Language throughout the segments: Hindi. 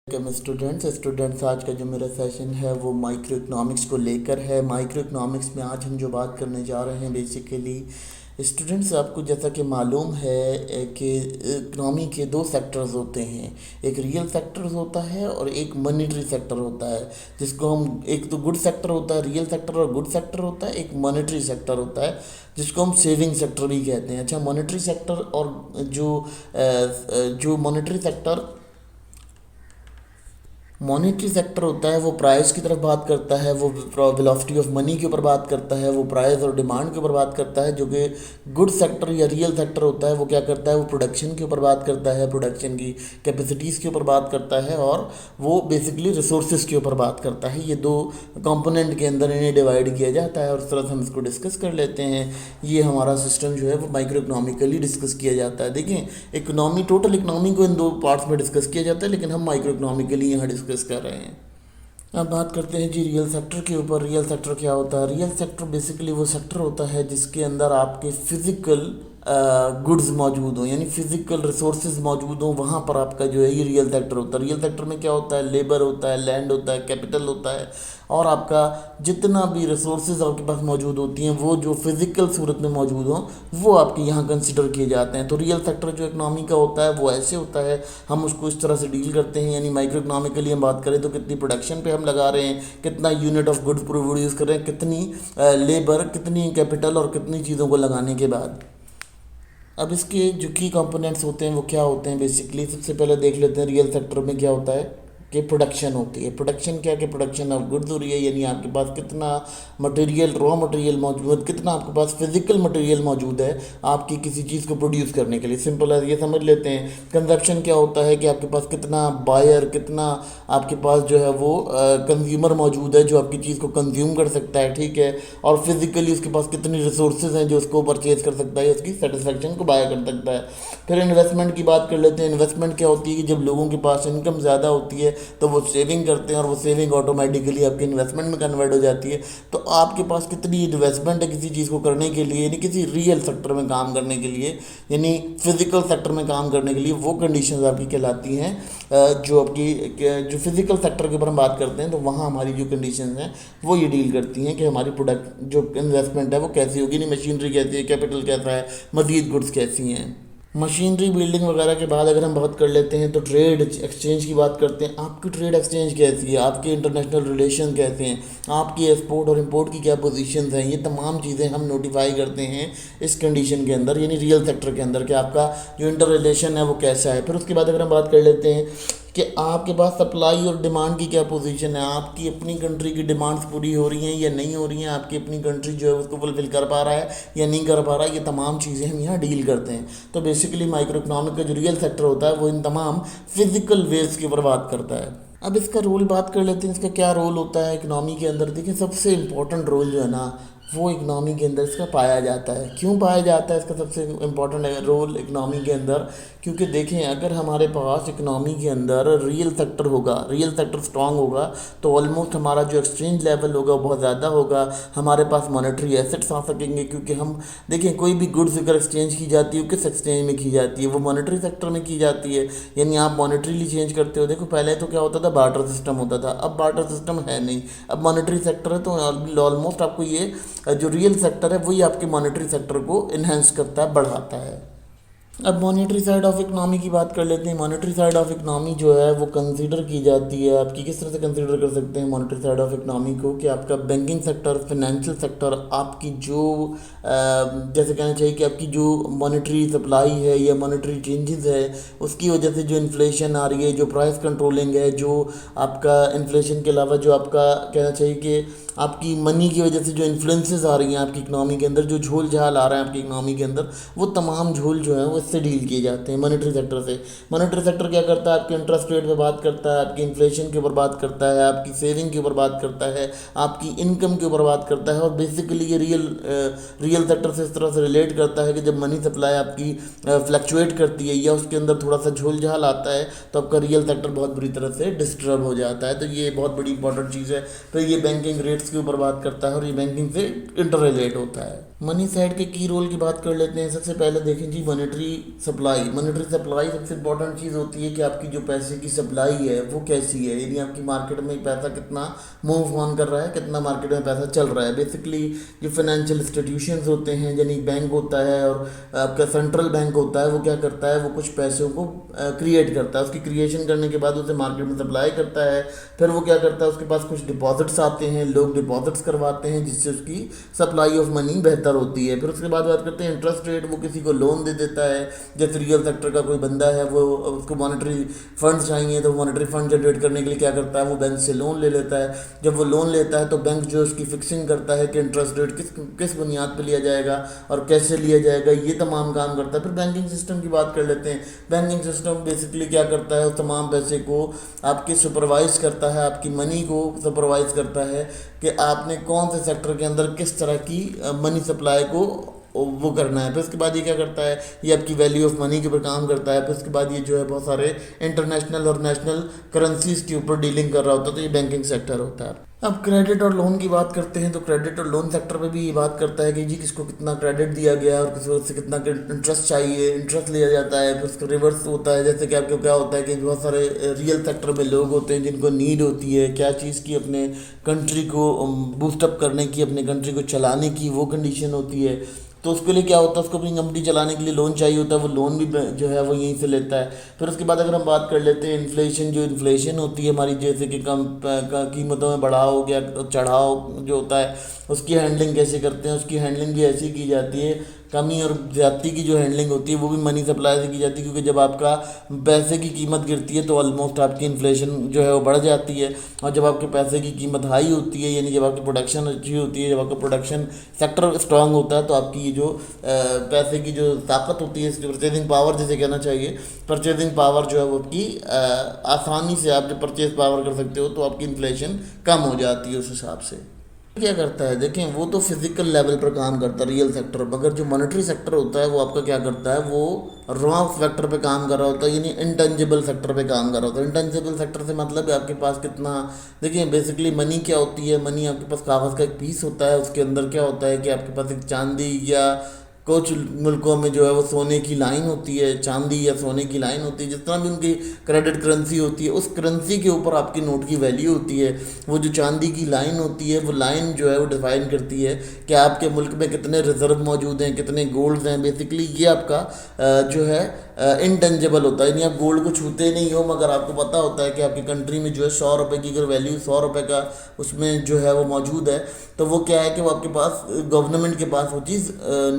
स्टूडेंट्स आज का जो मेरा सेशन है वो माइक्रो इकोनॉमिक्स को लेकर है। माइक्रो इकोनॉमिक्स में आज हम जो बात करने जा रहे हैं बेसिकली स्टूडेंट्स, आपको जैसा कि मालूम है कि इकोनॉमी के दो सेक्टर्स होते हैं। एक रियल सेक्टर होता है और एक मॉनेटरी सेक्टर होता है, जिसको हम, एक तो गुड सेक्टर होता है, रियल सेक्टर और गुड सेक्टर होता है, एक मॉनेटरी सेक्टर होता है जिसको हम सेविंग सेक्टर भी कहते हैं। अच्छा, मॉनेटरी सेक्टर और जो मॉनेटरी सेक्टर होता है वो प्राइस की तरफ बात करता है, वो वेलोसिटी ऑफ मनी के ऊपर बात करता है, वो प्राइस और डिमांड के ऊपर बात करता है। जो कि गुड सेक्टर या रियल सेक्टर होता है वो क्या करता है, वो प्रोडक्शन के ऊपर बात करता है, प्रोडक्शन की कैपेसिटीज़ के ऊपर बात करता है, और वो बेसिकली रिसोर्सेज के ऊपर बात करता है। ये दो कंपोनेंट के अंदर इन्हें डिवाइड किया जाता है और उस तरह से हम इसको डिस्कस कर लेते हैं। ये हमारा सिस्टम जो है वो माइक्रो इकोनॉमिकली डिस्कस किया जाता है। देखिए, इकोनॉमी, टोटल इकोनॉमी को इन दो पार्ट्स में डिस्कस किया जाता है, लेकिन हम माइक्रो इकोनॉमिकली यहाँ डिस्कस कर रहे हैं। अब बात करते हैं जी रियल सेक्टर के ऊपर। रियल सेक्टर क्या होता है? रियल सेक्टर बेसिकली वो सेक्टर होता है जिसके अंदर आपके फिजिकल गुड्स मौजूद हों, यानी फिजिकल रिसोर्सेज मौजूद हों, वहाँ पर आपका जो है ये रियल सेक्टर होता है। रियल सेक्टर में क्या होता है? लेबर होता है, लैंड होता है, कैपिटल होता है, और आपका जितना भी रिसोर्सेज आपके पास मौजूद होती हैं वो जो फिजिकल सूरत में मौजूद हों वो आपके यहाँ कंसिडर किए जाते हैं। तो रियल सेक्टर जो इकोनॉमी का होता है वो ऐसे होता है, हम उसको इस तरह से डील करते हैं। यानी माइक्रो इकोनॉमिकली हम बात करें तो कितनी प्रोडक्शन पे हम लगा रहे हैं, कितना यूनिट ऑफ गुड्स प्रोड्यूस कर रहे हैं, कितनी लेबर, कितनी कैपिटल और कितनी चीज़ों को लगाने के बाद। अब इसके जो की कंपोनेंट्स होते हैं वो क्या होते हैं बेसिकली, सबसे पहले देख लेते हैं रियल सेक्टर में क्या होता है कि प्रोडक्शन होती है। प्रोडक्शन क्या, कि प्रोडक्शन ऑफ गुड्स हो रही है, यानी आपके पास कितना मटेरियल, रॉ मटेरियल मौजूद, कितना आपके पास फिजिकल मटेरियल मौजूद है आपकी किसी चीज़ को प्रोड्यूस करने के लिए। सिंपल है, ये समझ लेते हैं। कंजप्शन क्या होता है कि आपके पास कितना बायर, कितना आपके पास जो है वो कंज्यूमर मौजूद है जो आपकी चीज़ को कंज्यूम कर सकता है, ठीक है। और फिजिकली उसके पास कितनी रिसोर्सेज हैं जो उसको परचेज कर सकता है, उसकी सेटिस्फेक्शन को बाय कर सकता है। फिर इन्वेस्टमेंट की बात कर लेते हैं। इन्वेस्टमेंट क्या होती है कि जब लोगों के पास इनकम ज़्यादा होती है तो वो सेविंग करते हैं और वो सेविंग ऑटोमेटिकली आपके इन्वेस्टमेंट में कन्वर्ट हो जाती है। तो आपके पास कितनी इन्वेस्टमेंट है किसी चीज़ को करने के लिए, यानी किसी रियल सेक्टर में काम करने के लिए, यानी फिजिकल सेक्टर में काम करने के लिए, वो कंडीशंस आपकी कहलाती हैं। जो आपकी जो फिजिकल सेक्टर के ऊपर हम बात करते हैं तो वहाँ हमारी जो कंडीशंस हैं वो ये डील करती हैं कि हमारी प्रोडक्ट जो इन्वेस्टमेंट है वो कैसी होगी, नहीं मशीनरी कैसी है, कैपिटल कैसा है, मज़ीद गुड्स कैसी हैं। मशीनरी, बिल्डिंग वगैरह के बाद अगर हम बात कर लेते हैं तो ट्रेड एक्सचेंज की बात करते हैं। आपकी ट्रेड एक्सचेंज कैसी है, आपके इंटरनेशनल रिलेशन कैसे हैं, आपकी एक्सपोर्ट और इंपोर्ट की क्या पोजीशंस हैं, ये तमाम चीज़ें हम नोटिफाई करते हैं इस कंडीशन के अंदर, यानी रियल सेक्टर के अंदर, कि आपका जो इंटर रिलेशन है वो कैसा है। फिर उसके बाद अगर हम बात कर लेते हैं कि आपके पास सप्लाई और डिमांड की क्या पोजीशन है, आपकी अपनी कंट्री की डिमांड्स पूरी हो रही हैं या नहीं हो रही हैं, आपकी अपनी कंट्री जो है उसको फुलफिल कर पा रहा है या नहीं कर पा रहा है, ये तमाम चीज़ें हम यहाँ डील करते हैं। तो बेसिकली माइक्रो इकोनॉमिक का जो रियल सेक्टर होता है वो इन तमाम फिजिकल वेव्स की ऊपर बात करता है। अब इसका रोल बात कर लेते हैं, इसका क्या रोल होता है इकोनॉमी के अंदर। देखिए, सबसे इम्पोर्टेंट रोल जो है ना वो इकनॉमी के अंदर इसका पाया जाता है। क्यों पाया जाता है इसका सबसे इम्पोर्टेंट रोल इकनॉमी के अंदर? क्योंकि देखें, अगर हमारे पास इकनॉमी के अंदर रियल सेक्टर होगा, रियल सेक्टर स्ट्रांग होगा, तो ऑलमोस्ट हमारा जो एक्सचेंज लेवल होगा वो बहुत ज़्यादा होगा, हमारे पास मॉनेटरी एसेट्स आ सकेंगे। क्योंकि हम देखें, कोई भी गुड्स अगर एक्सचेंज की जाती है वो किस एक्सचेंज में की जाती है, वो मॉनेटरी सेक्टर में की जाती है, यानी आप मॉनेटरीली चेंज करते हो। देखो, पहले तो क्या होता था, बार्टर सिस्टम होता था, अब बार्टर सिस्टम है नहीं, अब मॉनेटरी सेक्टर है। तो ऑलमोस्ट आपको ये जो रियल सेक्टर है वही आपके मॉनेटरी सेक्टर को इन्हेंस करता है, बढ़ाता है। अब मॉनेटरी साइड ऑफ इकनॉमी की बात कर लेते हैं। मॉनेटरी साइड ऑफ इकनॉमी जो है वो कंसीडर की जाती है आपकी, किस तरह से कंसीडर कर सकते हैं मॉनेटरी साइड ऑफ इकनॉमी को, कि आपका बैंकिंग सेक्टर, फाइनेंशियल सेक्टर, आपकी जो जैसे कहना चाहिए कि आपकी जो मॉनेटरी सप्लाई है या मॉनेटरी चेंजेस है उसकी वजह से जो इन्फ्लेशन आ रही है, जो प्राइस कंट्रोलिंग है, जो आपका इन्फ्लेशन के अलावा जो आपका कहना चाहिए कि आपकी मनी की वजह से जो इन्फ्लुएंसेस आ रही हैं आपकी इकनॉमी के अंदर, जो झोल झाल आ रहा है आपकी इकनॉमी के अंदर, वो तमाम झोल जो है वो इससे डील किए जाते हैं मॉनेटरी सेक्टर से। मॉनेटरी सेक्टर क्या करता है? आपके इंटरेस्ट रेट पे बात करता है, आपकी इन्फ्लेशन के ऊपर बात करता है, आपकी सेविंग के ऊपर बात करता है, आपकी इनकम के ऊपर बात करता है। और बेसिकली ये रियल सेक्टर से इस तरह से रिलेट करता है कि जब मनी सप्लाई आपकी फ्लक्चुएट करती है या उसके अंदर थोड़ा सा झोल झाल आता है तो आपका रियल सेक्टर बहुत बुरी तरह से डिस्टर्ब हो जाता है। तो ये बहुत बड़ी इंपॉर्टेंट चीज़ है। तो ये बैंकिंग रेट्स के ऊपर बात करता है और ये बैंकिंग से इंटर रिलेट होता है। मनी साइड के की रोल की बात कर लेते हैं। सबसे पहले देखें जी, मॉनेटरी सप्लाई सबसे इंपॉर्टेंट चीज़ होती है कि आपकी जो पैसे की सप्लाई है वो कैसी है, यानी आपकी मार्केट में पैसा कितना मूव ऑन कर रहा है, कितना मार्केट में पैसा चल रहा है। बेसिकली जो फाइनेंशियल इंस्टीट्यूशंस होते हैं, यानी बैंक होता है और आपका सेंट्रल बैंक होता है, वो क्या करता है, वो कुछ पैसों को क्रिएट करता है, उसकी क्रिएशन करने के बाद उसे मार्केट में सप्लाई करता है। फिर वो क्या करता है, उसके पास कुछ डिपॉजिट्स आते हैं, लोग डिपॉजिट्स करवाते हैं जिससे उसकी सप्लाई ऑफ मनी बेहतर होती है। फिर उसके बाद बात करते हैं इंटरेस्ट रेट, वो किसी को लोन दे देता है। जैसे रियल सेक्टर का कोई बंदा है, वो उसको मॉनेटरी फंड्स चाहिए तो मॉनेटरी फंड जनरेट करने के लिए क्या करता है, वो बैंक से लोन ले लेता है। जब वो लोन लेता है तो बैंक जो उसकी फिक्सिंग करता है कि इंटरेस्ट रेट किस बुनियाद पर लिया जाएगा और कैसे लिया जाएगा, ये तमाम काम करता है। फिर बैंकिंग सिस्टम की बात कर लेते हैं। बैंकिंग सिस्टम बेसिकली क्या करता है, उस तमाम पैसे को आपके सुपरवाइज करता है, आपकी मनी को सुपरवाइज करता है कि आपने कौन से सेक्टर के अंदर किस तरह की मनी सप्लाई को वो करना है। फिर उसके बाद ये क्या करता है, ये आपकी वैल्यू ऑफ मनी के ऊपर काम करता है। फिर उसके बाद ये जो है बहुत सारे इंटरनेशनल और नेशनल करेंसीज के ऊपर डीलिंग कर रहा होता है, तो ये बैंकिंग सेक्टर होता है। अब क्रेडिट और लोन की बात करते हैं तो क्रेडिट और लोन सेक्टर पे भी ये बात करता है कि जी किसको कितना क्रेडिट दिया गया और किसी से कितना इंटरेस्ट चाहिए, इंटरेस्ट लिया जाता है। फिर उसका रिवर्स होता है, जैसे कि आपको क्या होता है कि बहुत सारे रियल सेक्टर में लोग होते हैं जिनको नीड होती है क्या चीज़ की, अपने कंट्री को बूस्टअप करने की, अपने कंट्री को चलाने की वो कंडीशन होती है। तो उसके लिए क्या होता है, उसको अपनी कंपनी चलाने के लिए लोन चाहिए होता है, वो लोन भी जो है वो यहीं से लेता है। फिर उसके बाद अगर हम बात कर लेते हैं इन्फ्लेशन, जो इन्फ्लेशन होती है हमारी, जैसे कि कम कीमतों में बढ़ाव हो गया, चढ़ाव जो होता है उसकी हैंडलिंग कैसे करते हैं, उसकी हैंडलिंग भी ऐसी की जाती है। कमी और ज़्यादती की जो हैंडलिंग होती है वो भी मनी सप्लाई से की जाती है, क्योंकि जब आपका पैसे की कीमत गिरती है तो ऑलमोस्ट आपकी इन्फ्लेशन जो है वो बढ़ जाती है। और जब आपके पैसे की कीमत हाई होती है, यानी जब आपकी प्रोडक्शन अच्छी होती है, जब आपका प्रोडक्शन सेक्टर स्ट्रांग होता है, तो आपकी ये जो पैसे की जो ताकत होती है, इसकी परचेजिंग पावर जिसे कहना चाहिए, परचेजिंग पावर जो है वो आपकी आसानी से आप जब परचेज पावर कर सकते हो तो आपकी इन्फ्लेशन कम हो जाती है उस हिसाब से। क्या करता है, देखें वो तो फिजिकल लेवल पर काम करता है रियल सेक्टर, मगर जो मॉनेटरी सेक्टर होता है वो आपका क्या करता है, वो रॉ सेक्टर पे काम कर रहा होता है, यानी इंटेंजिबल सेक्टर पे काम कर रहा होता है। इंटेंजिबल सेक्टर से मतलब है आपके पास कितना, देखिए बेसिकली मनी क्या होती है, मनी आपके पास कागज़ का एक पीस होता है, उसके अंदर क्या होता है कि आपके पास एक चांदी या कुछ मुल्कों में जो है वो सोने की लाइन होती है, चांदी या सोने की लाइन होती है, जिस तरह भी उनकी क्रेडिट करेंसी होती है, उस करेंसी के ऊपर आपकी नोट की वैल्यू होती है। वो जो चांदी की लाइन होती है, वो लाइन जो है वो डिफाइन करती है कि आपके मुल्क में कितने रिजर्व मौजूद हैं, कितने गोल्ड्स हैं। बेसिकली ये आपका जो है इंटेंजिबल होता है, यानी आप गोल्ड को छूते नहीं हो, मगर आपको पता होता है कि आपकी कंट्री में जो है 100 रुपये की अगर वैल्यू 100 रुपये का उसमें जो है वो मौजूद है, तो वो क्या है कि वो आपके पास गवर्नमेंट के पास वो चीज़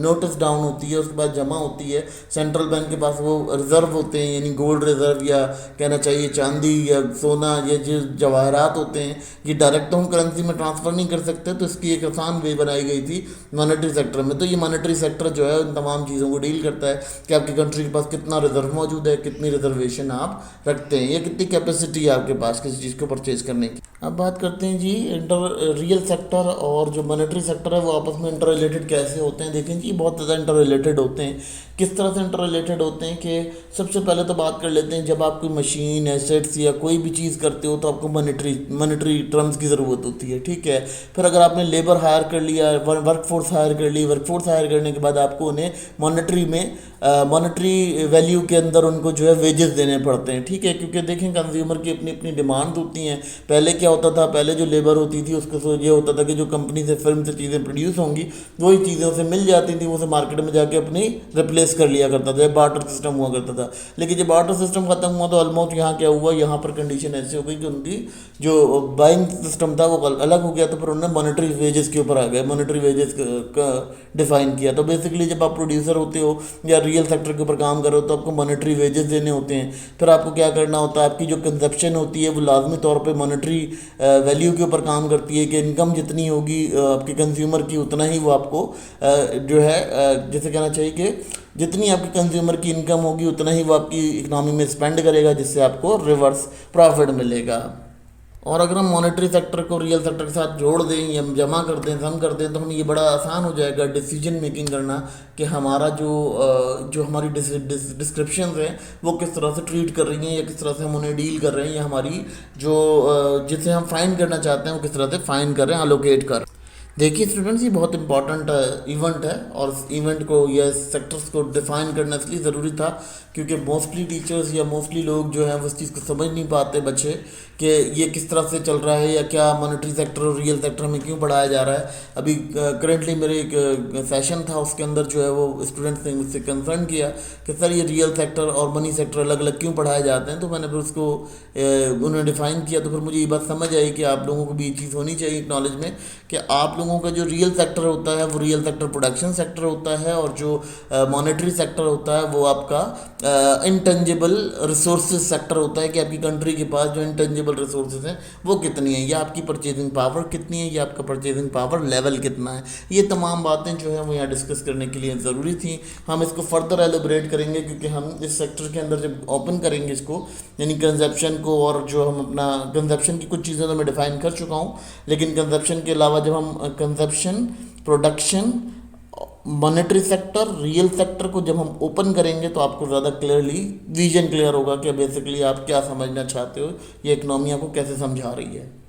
नोटिस डाउन होती है, उसके बाद जमा होती है। सेंट्रल बैंक के पास वो रिज़र्व होते हैं, यानी गोल्ड रिज़र्व या कहना चाहिए चांदी या सोना या जो जवाहरात होते हैं, ये डायरेक्ट तो हम करेंसी में ट्रांसफ़र नहीं कर सकते, तो इसकी एक आसान वे बनाई गई थी मॉनेटरी सेक्टर में। तो ये मॉनेटरी सेक्टर जो है उन तमाम चीज़ों को डील करता है कि आपकी कंट्री के पास कितना रिजर्व मौजूद है, कितनी रिजर्वेशन आप रखते हैं, या कितनी कैपेसिटी है आपके पास किसी चीज़ को परचेज करने की। अब बात करते हैं जी रियल सेक्टर और जो मॉनेटरी सेक्टर है वो आपस में इंटर रिलेटेड कैसे होते हैं। देखें जी बहुत ज़्यादा इंटर रिलेटेड होते हैं। किस तरह से इंटर रिलेटेड होते हैं कि सबसे पहले तो बात कर लेते हैं, जब आप कोई मशीन एसेट्स या कोई भी चीज़ करते हो तो आपको मॉनेटरी टर्म्स की ज़रूरत होती है, ठीक है। फिर अगर आपने लेबर हायर कर लिया, वर्कफोर्स हायर कर ली, वर्कफोर्स हायर करने के बाद आपको उन्हें मॉनेटरी वैल्यू के अंदर उनको जो है वेजेस देने पड़ते हैं, ठीक है। क्योंकि देखें कंज्यूमर की अपनी अपनी डिमांड होती हैं। पहले क्या होता था, पहले जो लेबर होती थी उसको तो ये होता था कि जो कंपनी से फिल्म से चीज़ें प्रोड्यूस होंगी वही चीज़ें उसे मिल जाती थी, वो उसे मार्केट में जाके अपनी रिप्लेस कर लिया करता था, बार्टर सिस्टम हुआ करता था। लेकिन जब बार्टर सिस्टम खत्म हुआ तो ऑलमोस्ट यहाँ क्या हुआ, यहाँ पर कंडीशन ऐसी हो गई कि उनकी जो बाइंग सिस्टम था वो अलग हो गया, तो फिर उन्होंने मॉनेटरी वेजेस के ऊपर आ गए, मॉनेटरी वेजेस का डिफाइन किया। तो बेसिकली जब आप प्रोड्यूसर होते हो या रियल सेक्टर के ऊपर काम करो तो आपको मॉनेटरी वेजेस देने होते हैं। फिर आपको क्या करना होता है, आपकी जो कंजप्शन होती है वो लाजमी तौर पे मॉनेटरी वैल्यू के ऊपर काम करती है कि इनकम जितनी होगी आपके कंज्यूमर की उतना ही वो आपको जो है जैसे कहना चाहिए कि जितनी आपकी कंज्यूमर की इनकम होगी उतना ही वो आपकी इकनॉमी में स्पेंड करेगा, जिससे आपको रिवर्स प्रॉफिट मिलेगा। और अगर हम मॉनेटरी सेक्टर को रियल सेक्टर के साथ जोड़ दें या जमा कर दें, सम कर दें, तो हमें ये बड़ा आसान हो जाएगा डिसीजन मेकिंग करना कि हमारा जो हमारी डिस्क्रिप्शन हैं वो किस तरह से ट्रीट कर रही हैं या किस तरह से हम उन्हें डील कर रहे हैं, या हमारी जो जिसे हम फाइंड करना चाहते हैं वो किस तरह से फाइंड कर रहे हैं, अलोकेट कर। देखिए स्टूडेंट्स, ये बहुत इंपॉर्टेंट इवेंट है और इस इवेंट को या सेक्टर्स को डिफाइन करना इसलिए ज़रूरी था क्योंकि मोस्टली टीचर्स या मोस्टली लोग जो हैं वो इस चीज़ को समझ नहीं पाते बच्चे कि ये किस तरह से चल रहा है या क्या मॉनेटरी सेक्टर और रियल सेक्टर में क्यों पढ़ाया जा रहा है। अभी करेंटली मेरे एक सेशन था, उसके अंदर जो है वो स्टूडेंट्स ने मुझसे कंसर्न किया कि सर ये रियल सेक्टर और मनी सेक्टर अलग अलग क्यों पढ़ाए जाते हैं। तो मैंने फिर उसको उन्होंने डिफ़ाइन किया, तो फिर मुझे ये बात समझ आई कि आप लोगों को भी ये चीज़ होनी चाहिए नॉलेज में कि आप लोगों का जो रियल सेक्टर होता है वो रियल सेक्टर प्रोडक्शन सेक्टर होता है और जो मॉनेटरी सेक्टर होता है वो आपका इंटेंजिबल रिसोर्सेज सेक्टर होता है कि आपकी कंट्री के पास जो इंटेंजिबल रिसोर्सेज हैं वो कितनी है, या आपकी परचेजिंग पावर कितनी है, या आपका परचेजिंग पावर लेवल कितना है। ये तमाम बातें जो है वो यहाँ डिस्कस करने के लिए ज़रूरी थी। हम इसको फर्दर एलिब्रेट करेंगे क्योंकि हम इस सेक्टर के अंदर जब ओपन करेंगे इसको, यानी कंजप्शन को, और जो हम अपना कंजप्शन की कुछ चीज़ें तो मैं डिफ़ाइन कर चुका हूँ, लेकिन कंजप्शन के अलावा जब हम consumption, production, monetary sector, real sector को जब हम ओपन करेंगे तो आपको ज़्यादा क्लियरली विजन क्लियर होगा कि बेसिकली आप क्या समझना चाहते हो, ये इकोनॉमी आपको कैसे समझा रही है।